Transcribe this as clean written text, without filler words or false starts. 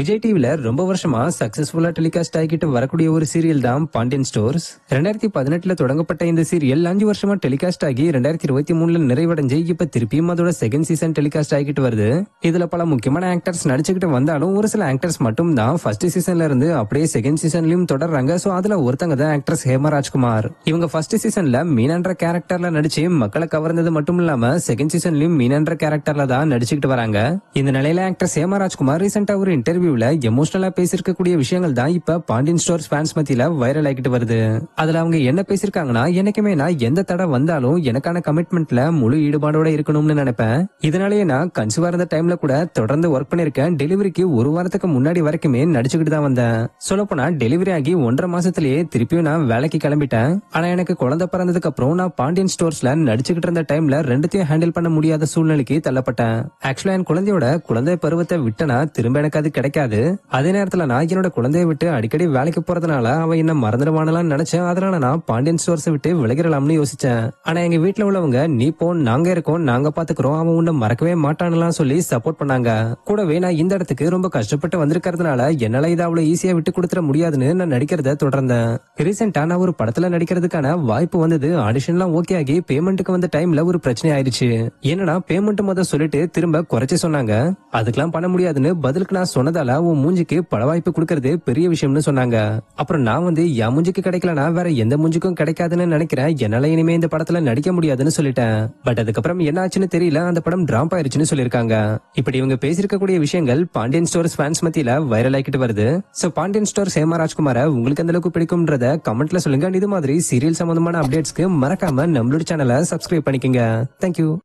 விஜய் டிவில ரொம்ப வருஷமா சக்சஸ்ஃபுல்லா டெலிகாஸ்ட் ஆகிட்டு வரக்கூடிய ஒரு சீரியல் தான் பாண்டியன் ஸ்டோர்ஸ். 2018 தொடங்கப்பட்ட இந்த சீரியல் 5 வருஷமா டெலிகாஸ்ட் ஆகி 2023 நிறைவடைஞ்சு இப்ப திருப்பியும் அதோட செகண்ட் சீசன் டெலிகாஸ்ட் ஆகிட்டு வருது. இதுல பல முக்கியமான ஆக்டர்ஸ் நடிச்சுக்கிட்டு வந்தாலும் ஒரு சில ஆக்டர்ஸ் மட்டும் தான் ஃபர்ஸ்ட் சீசன்ல இருந்து அப்படியே செகண்ட் சீசன்லயும் தொடர்றாங்க. சோ அதுல ஒருத்தங்க தான் ஆக்ட்ரஸ் ஹேமா ராஜ்குமார். இவங்க ஃபர்ஸ்ட் சீசன்ல மீனான்ற கேரக்டர்ல நடிச்சு மக்களை கவர்ந்தது மட்டும் இல்லாம செகண்ட் சீசன்லயும் மீனான்ற கேரக்டர்ல தான் நடிச்சுக்கிட்டு வராங்க. இந்த நிலையில ஆக்ட்ரஸ் ஹேமா ராஜ்குமார் ரீசெண்டா ஒரு இன்டர்வியூல எமோஷனலா பேசிருக்கக்கூடிய விஷயங்கள் தான் இப்ப பாண்டியன் ஸ்டோர்ஸ் ஃபேன்ஸ் மத்தியில வைரல் ஆகிட்டு வருது. அதுல அவங்க என்ன பேசிருக்காங்கன்னா, எனக்குமே நான் எந்த தடை வந்தாலும் எனக்கான கமிட்மெண்ட்ல முழு ஈடுபாடோட இருக்கணும்னு நினைப்பேன். இதனாலேயே நான் கன்சீவா இருந்த டைம்ல கூட தொடர்ந்து ஒர்க் பண்ணிருக்கேன். டெலிவரிக்கு ஒரு வாரத்துக்கு முன்னாடி வரைக்குமே நடிச்சுக்கிட்டு தான் வந்தேன். சொல்லப்போனா டெலிவரி ஆகி 1.5 மாசத்திலேயே திருப்பியும் நான் வேலைக்கு கிளம்பிட்டேன். ஆனா எனக்கு குழந்தை பிறந்ததுக்கு அப்புறம் நான் பாண்டியன் ஸ்டோர்ஸ்ல நடிச்சுக்கிட்டு இருந்த டைம்ல ரெண்டுத்தையும் ஹேண்டில் பண்ண முடியாத சூழ்நிலைக்கு தள்ளப்பட்டேன். ஆக்சுவலா என் குழந்தை பருவத்தை விட்டனா திரும்ப எனக்கு அது கிடைக்காது. அதே நேரத்துல நான் என்னோட குழந்தையை விட்டு அடிக்கடி வேலைக்கு போறதுனால அவ என்ன மறந்துடுவானலான்னு நினைச்சேன். அதனால நான் பாண்டியன் ஸ்டோர்ஸ் விட்டு விலகிடலாம்னு யோசிச்சேன். ஆனா எங்க வீட்டுல உள்ளவங்க, நீ போ, நாங்க இருக்கோம், நாங்க பாத்துக்கிறோம், அவன் உன்னை மறக்கவே மாட்டான்லாம் சொல்லி சப்போர்ட் பண்ணாங்க. கூடவே நான் இந்த இடத்துக்கு ரொம்ப கஷ்டப்பட்டு வந்திருக்கிறதுனால என்னால இதை அவ்வளவு ஈஸியா விட்டு கொடுத்துட முடியாதுன்னு நான் நடிக்கிறத தொடர்ந்தேன். ரீசெண்டா நான் ஒரு படத்துல நடிக்கிறதுக்கான வாய்ப்பு வந்தது. ஆடிஷன்லாம் ஓகே ஆகி பேமெண்ட்டுக்கு வந்த டைம்ல ஒரு பிரச்சனை ஆயிடுச்சு. என்னன்னா பேமெண்ட் முத சொல்லிட்டு திரும்ப குறைச்சு சொன்னாங்க. அதுக்கெல்லாம் பண்ண முடியாதுன்னு பதிலுக்கு நான் சொன்னதால உன் மூஞ்சிக்கு பல வாய்ப்பு கொடுக்கறது பெரிய விஷயம்னு சொன்னாங்க. அப்புறம் நான் என் மூஞ்சிக்கு கிடைக்கலனா வேற எந்த மூஞ்சிக்கும் கிடைக்காதுன்னு நினைக்கிறேன். என்னால இனிமே இந்த படத்துல நடிக்க முடியாதுன்னு சொல்லிட்டேன். பட் அதுக்கப்புறம் என்ன ஆச்சுன்னு தெரியல, அந்த படம் டிராப் ஆயிருச்சுன்னு சொல்லிருக்காங்க. இப்படி இவங்க பேசிருக்கக்கூடிய விஷயங்கள் பாண்டியன் ஸ்டோர்ஸ் ஃபேன்ஸ் மத்தியில வைரல் ஆகிட்டு வருது. சோ பாண்டியன் ஸ்டோர்ஸ் ஹேமா ராஜ்குமார உங்களுக்கு எந்த அளவுக்கு பிடிக்கும்ன்றத கமெண்ட்ல சொல்லுங்க. இது மாதிரி சீரியல் சம்பந்தமான அப்டேட்ஸ்க்கு மறக்காம நம்மளோட சேனலை சப்ஸ்கிரைப் பண்ணிக்கங்க. தேங்க்யூ.